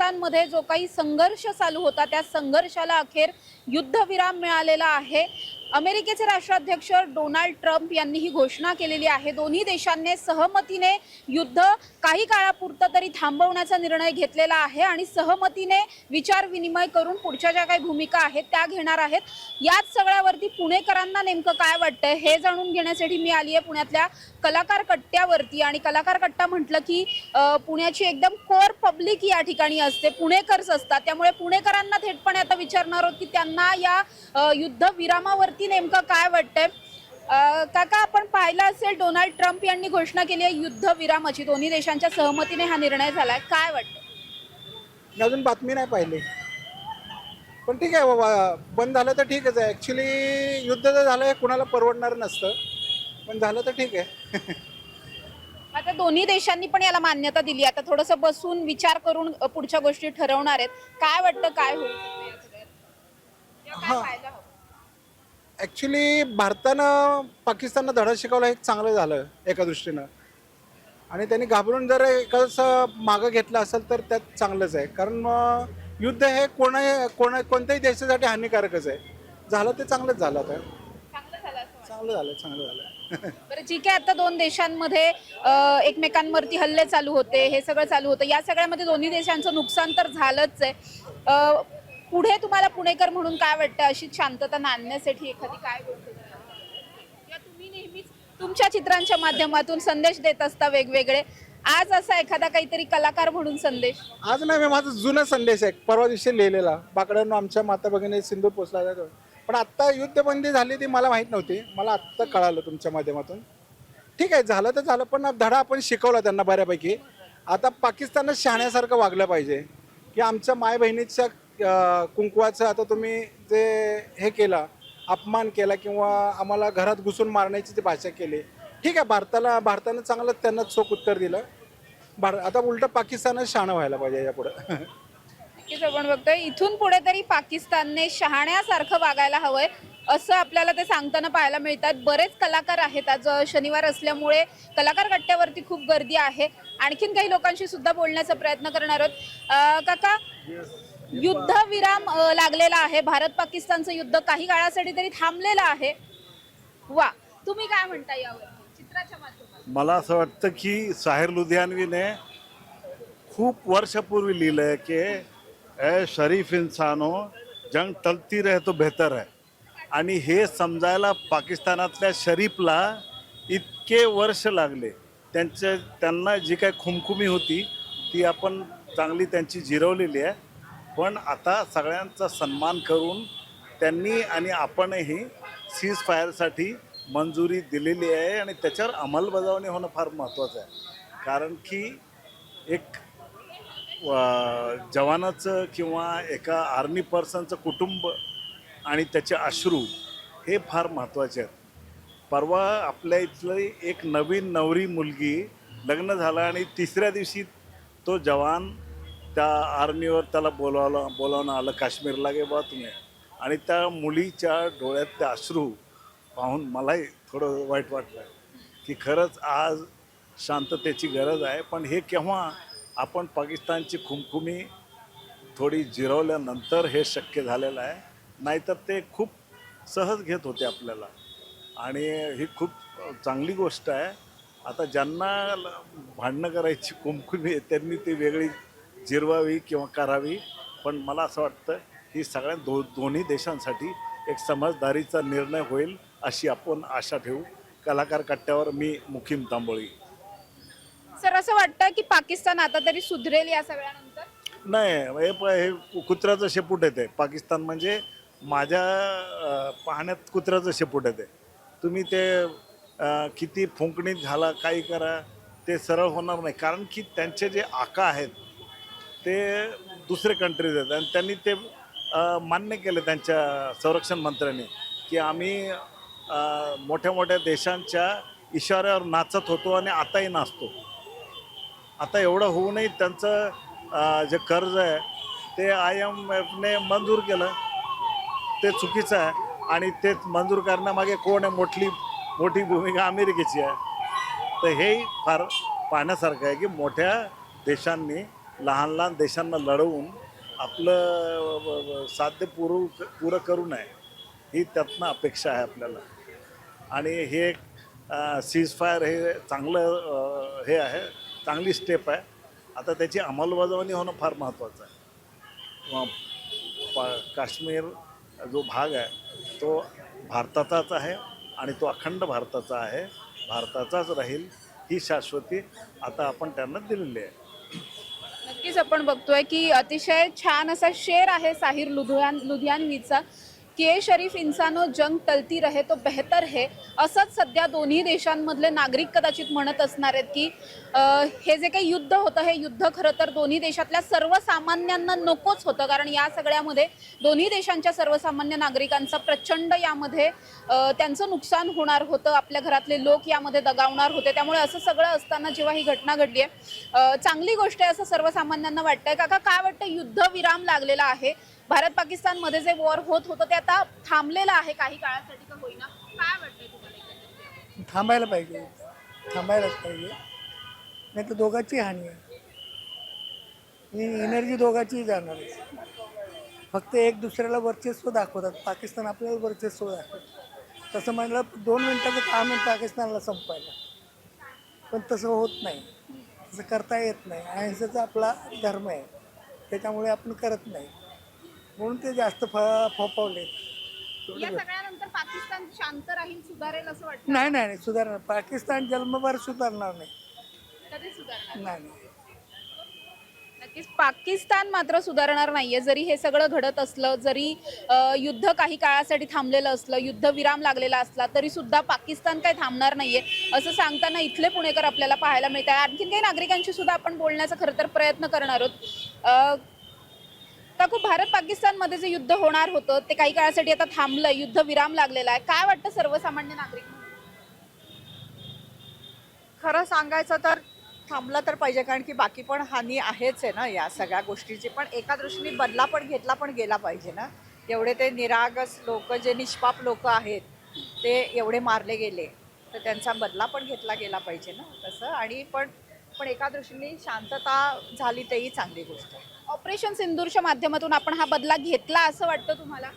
देशांमध्ये जो काही संघर्ष चालू होता त्या संघर्षाला अखेर युद्धविराम मिळालेला आहे। अमेरिकेचे राष्ट्राध्यक्ष डोनाल्ड ट्रम्प यांनी ही घोषणा केलेली आहे। दोन्ही देशांनी सहमतीने युद्ध काही काळापुरतं तरी थांबवण्याचा निर्णय घेतलेला आहे आणि सहमतीने विचार विनिमय करून पुढच्या ज्या काही भूमिका आहेत त्या घेणार आहेत। याच सगळ्यावरती पुणेकरांना नेमकं काय वाटतंय हे जाणून घेण्यासाठी मी आली आहे पुण्यातल्या कलाकार कट्ट्यावरती। आणि कलाकार कट्टा म्हटलं की पुण्याची एकदम कोर पब्लिक या ठिकाणी असते, पुणेकरच असतात, त्यामुळे पुणेकरांना थेटपणे आता विचारणार आहोत की त्यांना या युद्ध विरामावरती नेमकं काय वाटतंय। काका, आपण पाहिलं असेल डोनाल्ड ट्रम्प यांनी घोषणा केली आहे युद्ध विरामाची, दोन्ही देशांच्या सहमतीने हा निर्णय झालाय, काय वाटतं? मी अजून बातमी नाही पाहिली, पण ठीक आहे बाबा, बंद झालं तर ठीकच आहे। ॲक्च्युली युद्ध जर झालं हे कुणाला परवडणार नसतं, पण झालं तर ठीक आहे। आता दोन्ही देशांनी पण याला मान्यता दिली, आता थोडंसं बसून विचार करून पुढच्या गोष्टी ठरवणार आहेत। काय वाटतं काय होईल या सगळ्यात? हां, ॲक्च्युली भारतानं पाकिस्तानला धडा शिकवला हे चांगलं झालं एका दृष्टीनं, आणि त्यांनी घाबरून जर एखादं मागं घेतलं असेल तर त्यात चांगलंच आहे, कारण युद्ध हे कोणत्याही देशासाठी हानिकारकच आहे। झालं ते चांगलंच झालं, आता चांगलं झालं। बरं, ठीक आहे। आता दोन देशांमध्ये एकमेकांवरती हल्ले चालू होते, हे सगळं चालू होतं, या सगळ्यामध्ये दोन्ही देशांचं नुकसान तर झालंच आहे। पुढे तुम्हाला पुणेकर म्हणून काय वाटतं, अशी शांतता आणण्यासाठी एखादी काय गोष्ट या तुम्ही नेहमीच तुमच्या चित्रांच्या माध्यमातून संदेश देत असता वेगवेगळे, आज असा एखादा काहीतरी कलाकार म्हणून संदेश? आज नाही, मी माझा जुना संदेश आहे परवा दिवशी लिहिलेला, बाकड्यांनो आमच्या माता भगिनी सिंदूर पोचला, पण आत्ता युद्धबंदी झाली ती मला माहीत नव्हती, मला आत्ता कळालं तुमच्या माध्यमातून। ठीक आहे, झालं तर झालं, पण धडा आपण शिकवला त्यांना बऱ्यापैकी। आता पाकिस्ताननं शहाण्यासारखं वागलं पाहिजे की आमच्या माय बहिणीच्या कुंकवाचं आता तुम्ही जे हे केला, अपमान केला किंवा आम्हाला घरात घुसून मारण्याची जी भाषा केली, ठीक आहे, भारतानं चांगलं त्यांना चोख उत्तर दिलं। आता उलटं पाकिस्तानच शहाणं व्हायला पाहिजे यापुढं। नक्कीच आपण बघतोय इथून पुढे तरी पाकिस्तानने शहाण्यासारखं वागायला हवंय असं आपल्याला ते सांगताना पाहायला मिळतात। बरेच कलाकार आहेत, आज शनिवार असल्यामुळे कलाकार कट्ट्यावरती खूप गर्दी आहे। आणखीन काही लोकांशी सुद्धा बोलण्याचा प्रयत्न करणार आहोत। काका, युद्धविराम लागलेला आहे, भारत पाकिस्तानचं युद्ध काही काळासाठी तरी थांबलेलं आहे, वा, तुम्ही काय म्हणता यावर चित्राच्या माध्यमातून? मला असं वाटतं की साहिर लुधियानवीने खूप वर्षापूर्वी लिहिलं की ए शरीफ इंसानो, जंग टलती रहे तो बेहतर है, आणि हे समजायला पाकिस्तानातल्या शरीफला इतके वर्ष लागले। त्यांना जी काही खुमखुमी होती ती आपण चांगली त्यांची जिरवलेली आहे, पण आता सगळ्यांचा सन्मान करून त्यांनी आणि आपणही सीज फायरसाठी मंजुरी दिलेली आहे आणि त्याच्यावर अंमलबजावणी होणं फार महत्त्वाचं आहे। कारण की एक जवानाचं किंवा एका आर्मी पर्सनचं कुटुंब आणि त्याचे अश्रू हे फार महत्त्वाचे आहेत। परवा आपल्या इथली एक नवीन नवरी मुलगी लग्न झालं आणि तिसऱ्या दिवशी तो जवान त्या आर्मीवर त्याला बोलावणं आलं काश्मीरला, गे बा तुम्ही, आणि त्या मुलीच्या डोळ्यात ते अश्रू पाहून मलाही थोडं वाईट वाटलं की खरंच आज शांततेची गरज आहे। पण हे केव्हा आपण पाकिस्तानची खुमखुमी थोडी जिरवल्यानंतर हे शक्य झालेलं आहे, नाहीतर ते खूप सहज घेत होते आपल्याला, आणि ही खूप चांगली गोष्ट आहे। आता ज्यांना भांडणं करायची खुमखुमी आहे त्यांनी ती वेगळी जिरवावी किंवा करावी, पण मला असं वाटतं ही सगळ्या दोन्ही देशांसाठी एक समजदारीचा निर्णय होईल अशी आपण आशा ठेवू। कलाकार कट्ट्यावर मी मुकीम तांबोळी। सर, असं वाटतं की पाकिस्तान आता तरी सुधरेल या सगळ्यानंतर? नाही, हे कुत्र्याचं शेपूट येते। पाकिस्तान म्हणजे माझ्या पाहण्यात कुत्र्याचं शेपूट येते। तुम्ही ते किती फुंकणीत घाला, काही करा, ते सरळ होणार नाही, कारण की त्यांचे जे आका आहेत ते दुसरे कंट्रीज आहेत आणि त्यांनी ते मान्य केलं त्यांच्या संरक्षण मंत्र्यांनी की आम्ही मोठ्या मोठ्या देशांच्या इशाऱ्यावर नाचत होतो आणि आताही नाचतो। आता एवढं होऊनही त्यांचं जे कर्ज आहे ते IMFने मंजूर केलं, ते चुकीचं आहे, आणि ते मंजूर करण्यामागे कोण आहे? मोठी भूमिका अमेरिकेची आहे। तर हेही फार पाहण्यासारखं आहे की मोठ्या देशांनी लहान लहान देशांना लढवून आपलं साध्य पुरं करू नये ही त्यातनं अपेक्षा आहे आपल्याला. आणि हे सीजफायर हे चांगलं हे आहे, चांगली स्टेप आहे. आता त्याची अंमलबजावणी होणं फार महत्त्वाचं आहे. काश्मीर जो भाग आहे तो भारताचाच आहे आणि तो अखंड भारताचा आहे, भारताचाच राहील ही शाश्वती आता आपण त्यांना दिलेली आहे. नक्कीच आपण बघतोय की अतिशय छान असा शेर आहे साहिर लुधियानवीचा की ए शरीफ इंसानो जंग टलती रहे तो बेहतर है. असंच सध्या दोन्ही देशांमधले नागरिक कदाचित म्हणत असणार आहेत की हे जे काही युद्ध होतं हे युद्ध खरं तर दोन्ही देशातल्या सर्वसामान्यांना नकोच होतं, कारण या सगळ्यामध्ये दोन्ही देशांच्या सर्वसामान्य नागरिकांचा प्रचंड यामध्ये त्यांचं नुकसान होणार होतं, आपल्या घरातले लोक यामध्ये दगावणार होते. त्यामुळे असं सगळं असताना जेव्हा ही घटना घडली आहे चांगली गोष्ट आहे असं सर्वसामान्यांना वाटतंय. काका काय वाटतं, युद्धविराम लागलेला आहे, भारत पाकिस्तानमध्ये जे वॉर होत होतं ते आता थांबलेलं आहे काही काळासाठी का होईना, काय वाटतंय तुम्हाला? थांबायला पाहिजे, थांबायलाच पाहिजे, नाही तर दोघांची हानी आहे. ही एनर्जी दोघांचीही जाणार आहे. फक्त एक दुसऱ्याला वर्चस्व दाखवतात, पाकिस्तान आपल्याला वर्चस्व दाखवतात. तसं म्हणलं 2 मिनिटाचं काम आहे पाकिस्तानला संपवायला, पण तसं होत नाही, तसं करता येत नाही. अहिंसेचा आपला धर्म आहे, त्याच्यामुळे आपण करत नाही, म्हणून ते जास्त फोपावले. या सगळ्यानंतर पाकिस्तान शांत राहील, सुधारेल असं वाटतं? नाही नाही नाही, सुधारणार पाकिस्तान जन्मभर सुधारणार नाही. कधी सुधारणार? नाही. नक्कीच पाकिस्तान मात्र सुधारणार नाहीये. जरी हे सगळं घडत असलं, जरी युद्ध काही काळासाठी थांबलेलं असलं, युद्धविराम लागलेला असला, तरी सुद्धा पाकिस्तान काही थांबणार नाहीये असं सांगताना इथले पुणेकर आपल्याला पाहायला मिळत आहे. आणखीन काही नागरिकांशी सुद्धा आपण बोलण्याचा खरं तर प्रयत्न करणार आहोत. काकू, भारत पाकिस्तानमध्ये जे युद्ध होणार होतं ते काही काळासाठी आता थांबलंय, युद्धविराम लागलेला आहे, काय वाटतं सर्वसामान्य नागरिक? खरं सांगायचं तर थांबलं तर पाहिजे, कारण की बाकी पण हानी आहेच आहे ना या सगळ्या गोष्टीची. पण एका दृष्टीने बदला पण घेतला पण गेला पाहिजे ना. एवढे ते निरागस लोक, जे निष्पाप लोक आहेत ते एवढे मारले गेले, तर त्यांचा बदला पण घेतला गेला पाहिजे ना तसं. आणि पण एका दृष्टीने शांतता झाली तेही चांगली गोष्ट आहे. ऑपरेशन सिंदूरच्या माध्यमातून आपण हा बदला घेतला असं वाटतं तुम्हाला?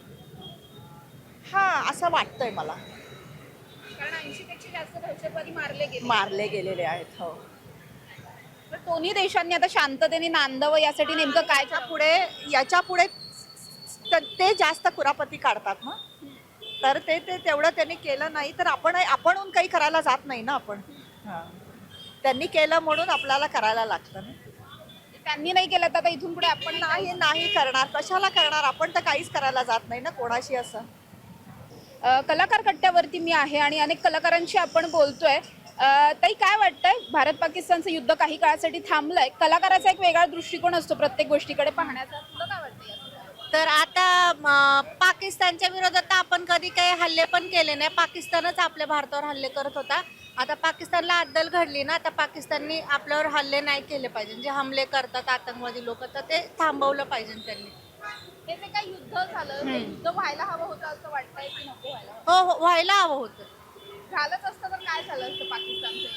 हां, असं वाटतंय मला. कारण 80 पेक्षा जास्त दहशतवादी मारले गेलेले आहेत. हो. पण दोन्ही देशांनी आता शांततेने नांदावं यासाठी नेमकं काय याच्या पुढे ते जास्त कुरापती काढतात ना, तर ते तेवढं त्यांनी केलं नाही तर आपणहून काही करायला जात नाही ना आपण. हां, त्यांनी केलं म्हणून आपल्याला करायला लागतं ना. त्यांनी नाही केलं तर आता इथून पुढे आपण नाही करणार, कशाला करणार, आपण तर काहीच करायला जात नाही ना कोणाशी असं. कलाकार कट्ट्यावरती मी आहे आणि अनेक कलाकारांशी आपण बोलतोय. ताई, काय वाटतंय, भारत पाकिस्तानचं युद्ध काही काळासाठी थांबलंय, कलाकाराचा एक वेगळा दृष्टिकोन असतो प्रत्येक गोष्टीकडे पाहण्याचा, तुला काय वाटतंय? तर आता पाकिस्तानच्या विरोधात आपण कधी काही हल्ले पण केले नाही, पाकिस्तानच आपल्या भारतावर हल्ले करत होता. आता पाकिस्तानला अद्दल घडली ना, आता पाकिस्ताननी आपल्यावर हल्ले नाही केले पाहिजे. जे हमले करतात आतंकवादी लोक, तर ते थांबवलं पाहिजे त्यांनी. हे जे काही युद्ध झालं ते युद्ध व्हायला हवं होतं असं वाटतंय की नको व्हायला? हो, व्हायला हवं होतं. झालंच असतं तर काय झालं असतं पाकिस्तानचं?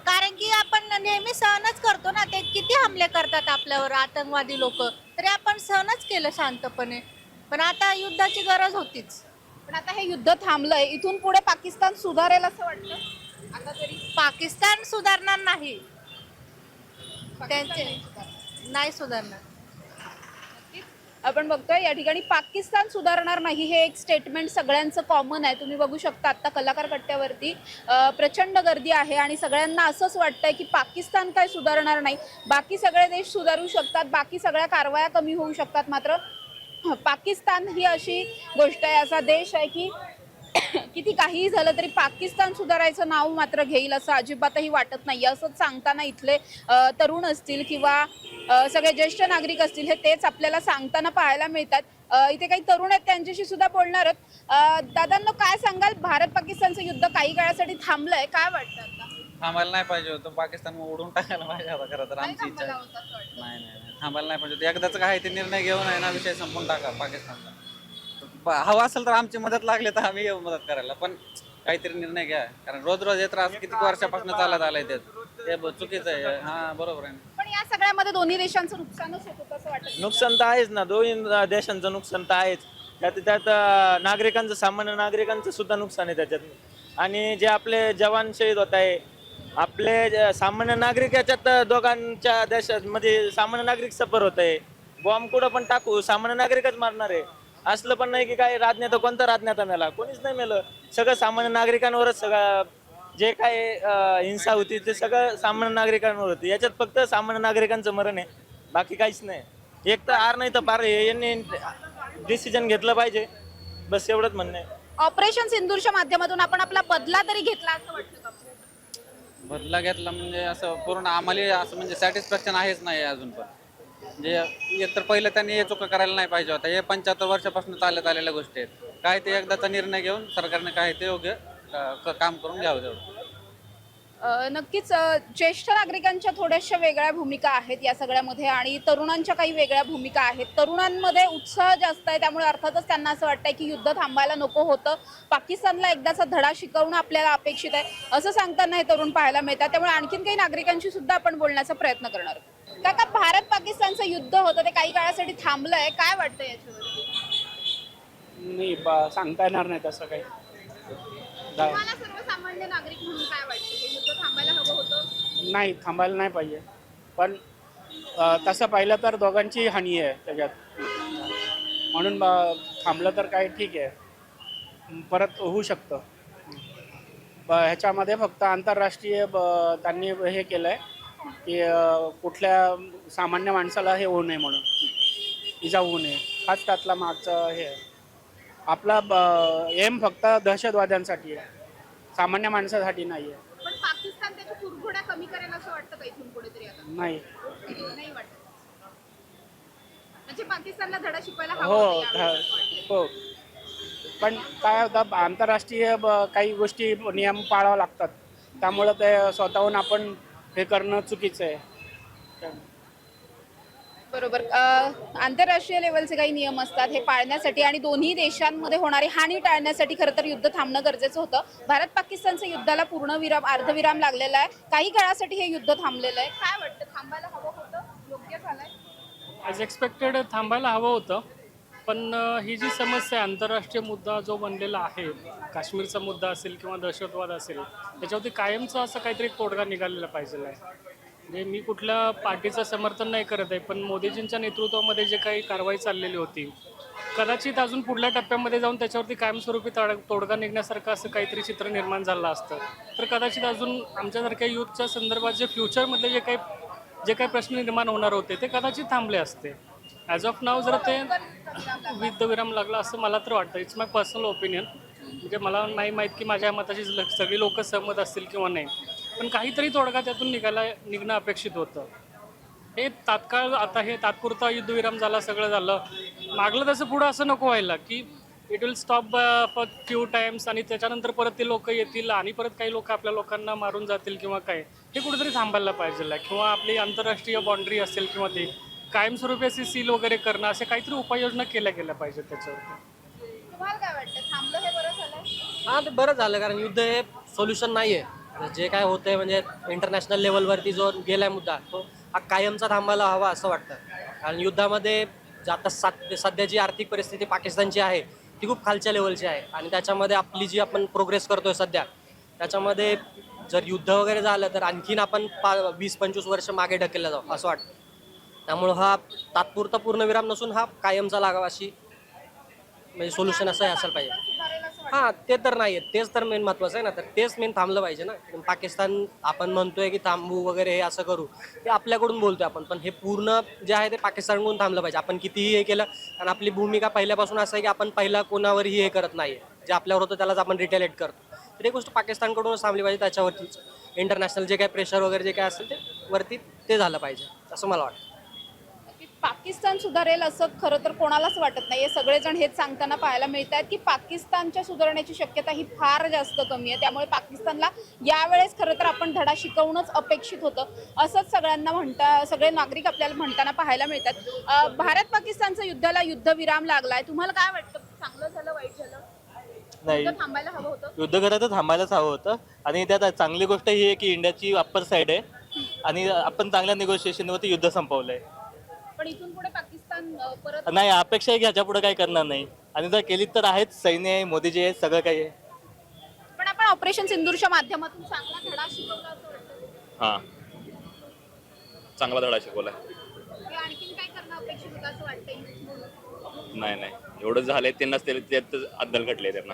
कारण की आपण नेहमी सहनच करतो ना, ते किती हमले करतात आपल्यावर आतंकवादी लोक, तरी आपण सहनच केलं शांतपणे. पण आता युद्धाची गरज होतीच. पण आता हे युद्ध थांबलंय, इथून पुढे पाकिस्तान सुधारेल असं वाटतं? आता तरी पाकिस्तान सुधारणार नाही, त्यांचे नाही सुधारणार. आपण बघतोय या ठिकाणी पाकिस्तान सुधारणार नाही हे एक स्टेटमेंट सगळ्यांचं कॉमन आहे. तुम्ही बघू शकता आता कलाकार कट्ट्यावरती प्रचंड गर्दी आहे आणि सगळ्यांना असंच वाटतंय की पाकिस्तान काय सुधारणार नाही, बाकी सगळे देश सुधारू शकतात, बाकी सगळ्या कारवाया कमी होऊ शकतात, मात्र पाकिस्तान ही अशी गोष्ट आहे, असा देश आहे की किती काहीही झालं तरी पाकिस्तान सुधारायचं नाव मात्र घेईल असं अजिबातही वाटत नाही. असंच सांगताना इथले तरुण असतील किंवा सगळे ज्येष्ठ नागरिक असतील हे तेच आपल्याला सांगताना पाहायला मिळतात. इथे काही तरुण आहेत त्यांच्याशी सुद्धा बोलणार आहोत. दादांनो, काय सांगाल, भारत पाकिस्तानचं युद्ध काही काळासाठी थांबलंय, काय वाटतं आता? थांबायला नाही पाहिजे होतं, पाकिस्तान उडून टाकायला पाहिजे होता. खरं तर आमची इच्छा आहे. नाही नाही, थांबायला नाही पाहिजे होतं. एकदाच काय ते निर्णय घेऊन आहे ना, विषय संपून टाका पाकिस्तानचा. हवा असेल तर आमची मदत लागली तर आम्ही येऊ मदत करायला, पण काहीतरी निर्णय घ्या, कारण रोज रोज हे त्रास किती वर्षापासून चालत आलाय ते चुकीचं आहे. हा बरोबर आहे. पण या सगळ्यामध्ये दोन्ही देशांचं नुकसानच होत होतं असं वाटत. नुकसान तर आहेच ना, दोन्ही देशांचं नुकसान तर आहेच. त्यात नागरिकांचं, सामान्य नागरिकांचं सुद्धा नुकसान आहे त्याच्यात. आणि जे आपले जवान शहीद होत आहे, आपले सामान्य नागरिक याच्यात दोघांच्या देशामध्ये सामान्य नागरिक सफर होत आहे. बॉम्ब कुठं पण टाकू सामान्य नागरिकच मारणार आहे. असलं पण नाही की काय राजनेता, कोणता राजनेता मेला, कोणीच नाही मेलं. सगळं सामान्य नागरिकांवरच सगळं जे काय हिंसा होती ते सगळं सामान्य नागरिकांवर होती. याच्यात फक्त सामान्य नागरिकांचं मरण आहे, बाकी काहीच नाही. एक तर आर नाही तर पार, यांनी डिसिजन घेतलं पाहिजे, बस एवढंच म्हणणं आहे. ऑपरेशन सिंदूरच्या माध्यमातून आपण आपला बदला तरी घेतला असं वाटतं का? बदला घेतला म्हणजे असं पूर्ण आम्हाला असं म्हणजे सॅटिस्फॅक्शन आहेच नाही अजून पण. म्हणजे एक तर पहिलं त्यांनी हे चुका करायला नाही पाहिजे होता. हे 75 वर्षापासून चालत आलेल्या गोष्टी आहेत. काय ते एकदाचा निर्णय घेऊन सरकारने काय ते योग्य काम करून घ्यावं तेवढं. नक्कीच ज्येष्ठ नागरिकांच्या थोड्याशा वेगळ्या भूमिका आहेत या सगळ्यामध्ये आणि तरुणांच्या काही वेगळ्या भूमिका आहेत. तरुणांमध्ये उत्साह जास्त आहे, त्यामुळे अर्थातच त्यांना असं वाटतंय की युद्ध थांबायला नको होतं, पाकिस्तानला एकदाचा धडा शिकवणं आपल्याला अपेक्षित आहे असं सांगताना हे तरुण पाहायला मिळतात. त्यामुळे आणखीन काही नागरिकांशी सुद्धा आपण बोलण्याचा प्रयत्न करणार आहोत. काका, भारत पाकिस्तानचं युद्ध होतं ते काही काळासाठी थांबलंय, काय वाटतं याच्यावर? नाही सांगता येणार नाही तसं काही. तुम्हाला सर्वसामान्य नागरिक म्हणून काय वाटतं, हे युद्ध थांबायला हवं होतं? नाही, थांबायला नाही पाहिजे. पण तसं पाहिलं तर दोघांची हानी आहे त्याच्यात, म्हणून थांबलं तर काय ठीक आहे, परत होऊ शकतं. ह्याच्यामध्ये फक्त आंतरराष्ट्रीय त्यांनी हे केलं आहे की कुठल्या सामान्य माणसाला हे होऊ नये, म्हणून इजा होऊ नये, हाच त्यातला मागचं हे आहे. आपला एम फक्त दहशतवाद्यांसाठी आहे, सामान्य माणसासाठी नाही आहे. पण पाकिस्तान त्याच्या कुरघोड्या कमी करेल असं वाटतं का इथून पुढे तरी आता? नाही. नाही वाटत. म्हणजे पाकिस्तानला धडा शिकवायला हवा हो होता यावेळेस असं वाटतं. हो, पण काय होतं, आंतरराष्ट्रीय काही गोष्टी नियम पाळावे लागतात, त्यामुळं ते स्वतःहून आपण हे करणं चुकीचं आहे. बरोबर. आंतरराष्ट्रीय लेवलचे काही नियम असतात, हे पाळण्यासाठी आणि दोन्ही देशांमध्ये होणारी हानी टाळण्यासाठी खरं तर युद्ध थांबणं गरजेचं होतं. भारत पाकिस्तानच्या युद्धाला पूर्णविराम, अर्धविराम लागलेला आहे. काही काळासाठी हे युद्ध थांबलेलं आहे. काय वाटतं, थांबायला हवं होतं, योग्य झालंय? ॲज एक्सपेक्टेड थांबायला हवं होतं, पण ही जी समस्या आहे, आंतरराष्ट्रीय मुद्दा जो बनलेला आहे, काश्मीरचा मुद्दा असेल किंवा दहशतवाद असेल, त्याच्यावरती कायमचा असं काहीतरी तोडगा निघालेला पाहिजे आहे. म्हणजे मी कुठल्या पार्टीचं समर्थन नाही करत आहे, पण मोदीजींच्या नेतृत्वामध्ये जे काही कारवाई चाललेली होती, कदाचित अजून पुढल्या टप्प्यामध्ये जाऊन त्याच्यावरती कायमस्वरूपी तोडगा निघण्यासारखं असं काहीतरी चित्र निर्माण झालं असतं, तर कदाचित अजून आमच्यासारख्या युथच्या संदर्भात जे फ्युचरमधले जे काही प्रश्न निर्माण होणार होते ते कदाचित थांबले असते. ॲज ऑफ नाव जर ते युद्धविराम लागला असं मला तर वाटतं. It's my personal opinion. म्हणजे मला नाही माहीत की माझ्या मताशी सगळी लोक सहमत असतील किंवा नाही, पण काहीतरी तोडगा त्यातून निघणं अपेक्षित होतं. हे तात्काळ आता हे तात्पुरता युद्धविराम झाला, सगळं झालं, मागलं तसं पुढं असं नको व्हायला की it will stop for few times आणि त्याच्यानंतर परत ते लोक येतील आणि परत काही लोक आपल्या लोकांना मारून जातील किंवा काय. हे कुठेतरी थांबायला पाहिजे, किंवा आपली आंतरराष्ट्रीय बाउंड्री असेल किंवा ते कायमस्वरूपी असे सील वगैरे करणं, असे काहीतरी उपाययोजना केल्या गेल्या पाहिजेत त्याच्यावरती. तुम्हाला काय वाटतं, थांबलं हे बरं झालं? हां, ते बरं झालं, कारण युद्ध हे सोल्युशन नाही आहे. जे काय होतं आहे म्हणजे इंटरनॅशनल लेवलवरती जो गेला आहे मुद्दा, तो हा कायमचा थांबायला हवा असं वाटतं. कारण युद्धामध्ये आता सध्या जी आर्थिक परिस्थिती पाकिस्तानची आहे ती खूप खालच्या लेवलची आहे, आणि त्याच्यामध्ये आपली जी आपण प्रोग्रेस करतोय सध्या, त्याच्यामध्ये जर युद्ध वगैरे झालं तर आणखीन आपण 20-25 वर्ष मागे ढकलला जाऊ असं वाटतं. त्यामुळं हा तात्पुरता पूर्णविराम नसून हा कायमचा लागावा अशी म्हणजे सोल्युशन असं असायला पाहिजे. हां, ते तर नाही आहे, तेच तर मेन महत्त्वाचं आहे ना, तर तेच मेन थांबलं पाहिजे ना. पाकिस्तान आपण म्हणतोय की थांबू वगैरे, हे असं करू, ते आपल्याकडून बोलतोय आपण, पण हे पूर्ण जे आहे ते पाकिस्तानकडून थांबलं पाहिजे. आपण कितीही हे केलं, कारण आपली भूमिका पहिल्यापासून असं आहे की आपण पहिला कोणावरही हे करत नाही, जे आपल्यावर होतं त्यालाच आपण रिटेलेट करतो. तर ही गोष्ट पाकिस्तानकडूनच थांबली पाहिजे. त्याच्यावरतीच इंटरनॅशनल जे काही प्रेशर वगैरे जे काय असेल ते वरती ते झालं पाहिजे असं मला वाटतं. पाकिस्तान सुधारेल असं खरं तर कोणालाच वाटत नाही. सगळेजण हेच सांगताना पाहायला मिळत आहेत की पाकिस्तानच्या सुधारण्याची शक्यता ही फार जास्त कमी आहे. त्यामुळे पाकिस्तानला यावेळेस खरं तर आपण धडा शिकवणंच अपेक्षित होतं असंच सगळ्यांना सगळे नागरिक आपल्याला म्हणताना पाहायला मिळतात. भारत पाकिस्तानच्या युद्धाला युद्धविराम लागलाय. तुम्हाला काय वाटतं, चांगलं झालं, वाईट झालं? नाही. युद्ध थांबायला हवं होतं. युद्ध खरं तर थांबायलाच हवं होतं आणि त्यात चांगली गोष्ट ही आहे की इंडियाची अप्पर साईड आहे आणि आपण चांगल्या निगोशिएशनवरती युद्ध संपवलंय. पण इथून पुढे पाकिस्तान परत नाही, अपेक्षा आहे की ह्याच्या पुढे काही करणार नाही आणि जर केली तर आहेच, सैन्य आहे, मोदीजी आहे, सगळं काही आहे. पण आपण ऑपरेशन सिंदूरच्या माध्यमातून चांगला धडा शिकवला असं वाटतं. हां, चांगला धडा शिकवलाय. हे आणखीन काय करणं अपेक्षित होतं असं वाटतंय? नाही नाही, एवढं झालंय त्यांनाच त्यात अद्दल घडले त्यांना.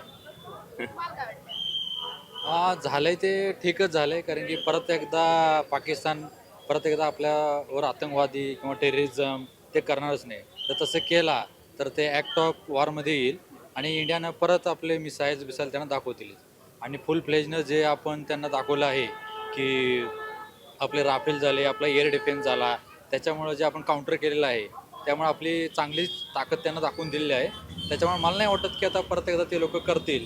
तुम्हाला काय वाटतं? हा झालंय ते ठीकच झालंय, कारण की परत एकदा पाकिस्तान परत एकदा आपल्यावर आतंकवादी किंवा टेररिझम ते करणारच नाही. तर तसं केला तर ते ॲक्ट ऑफ वॉरमध्ये येईल आणि इंडियानं परत आपले मिसाईल्स त्यांना दाखवतील आणि फुल फ्लेजनं जे आपण त्यांना दाखवलं आहे की आपले राफेल झाले, आपला एअर डिफेन्स झाला, त्याच्यामुळं जे आपण काउंटर केलेलं आहे त्यामुळे आपली चांगलीच ताकद त्यांना दाखवून दिलेली आहे. त्याच्यामुळे मला नाही वाटत की आता परत एकदा ते लोक करतील,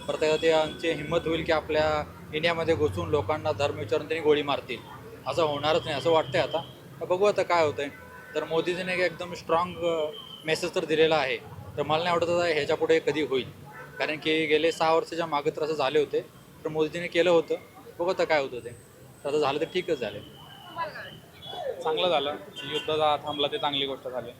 परत एकदा ते आमची हिंमत होईल की आपल्या इंडियामध्ये घुसून लोकांना धर्म विचारून त्यांनी गोळी मारतील. असं होणारच नाही असं वाटतंय. आता तर बघू आता काय होतंय. तर मोदीजीने एकदम स्ट्रॉंग मेसेज तर दिलेला आहे, तर मला नाही वाटत आता ह्याच्या पुढे कधी होईल, कारण की गेले 6 वर्षाच्या मागे तर असं झाले होते. तर मोदीजीने केलं होतं, बघू आता काय होतं ते. तर आता झालं तर ठीकच झालं. चांगलं झालं, युद्ध थांबलं ते चांगली गोष्ट झाली,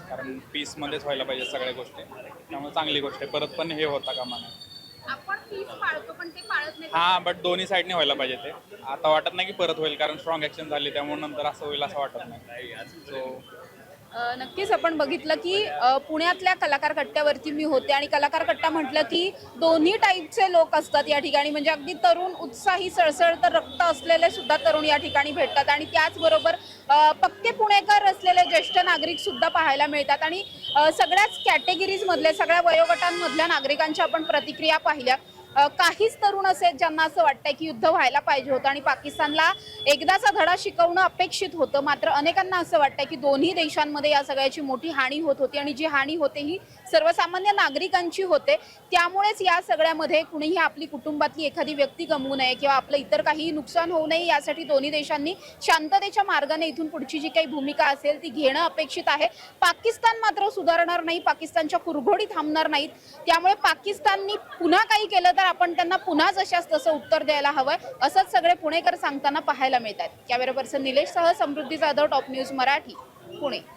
कारण पीसमध्येच व्हायला पाहिजे सगळ्या गोष्टी, त्यामुळे चांगली गोष्ट आहे. परत पण हे होता कामा नये. आपण पीस पाळतो पण ते पाळत नाही. हां, बट दोन्ही साईडने व्हायला पाहिजे ते. आता वाटत नाही की परत होईल, कारण स्ट्रॉंग ॲक्शन झाली, त्यामुळे नंतर असं होईल असं वाटत नाही. सो नक्कीच आपण बघितलं की पुण्यातल्या कलाकार कट्ट्यावरती मी होते आणि कलाकार कट्टा म्हटलं की दोन्ही टाईपचे लोक असतात या ठिकाणी. म्हणजे अगदी तरुण, उत्साही, सळसळतं रक्त असलेले सुद्धा तरुण या ठिकाणी भेटतात आणि त्याचबरोबर पक्के पुणेकर असलेले ज्येष्ठ नागरिक सुद्धा पाहायला मिळतात आणि सगळ्याच कॅटेगरीज मधले, सगळ्या वयोगटांमधल्या नागरिकांच्या आपण प्रतिक्रिया पाहिल्या. काहीच तरुण असे ज्यांना असं वाटतंय की युद्ध व्हायला पाहिजे होतं आणि पाकिस्तानला एकदाचा धडा शिकवणं अपेक्षित होतं. मात्र अनेकांना असं वाटतंय की दोन्ही देशांमध्ये या सगळ्याची मोठी हानी होत होती आणि जी हानी होते ही सर्वसामान्य नागरिकांची होते. त्यामुळेच या सगळ्यामध्ये कुणीही आपली कुटुंबातली एखादी व्यक्ती गमवू नये किंवा आपलं इतर काहीही नुकसान होऊ नये, यासाठी दोन्ही देशांनी शांततेच्या मार्गाने इथून पुढची जी काही भूमिका असेल ती घेणं अपेक्षित आहे. पाकिस्तान मात्र सुधारणार नाही, पाकिस्तानच्या कुरघोडी थांबणार नाहीत. त्यामुळे पाकिस्ताननी पुन्हा काही केलं तर आपण त्यांना पुन्हा जशास तसं उत्तर द्यायला हवंय, असंच सगळे पुणेकर सांगताना पाहायला मिळतात. कॅमेरा पर्सन निलेश सह समृद्धी जाधव, टॉप न्यूज मराठी, पुणे.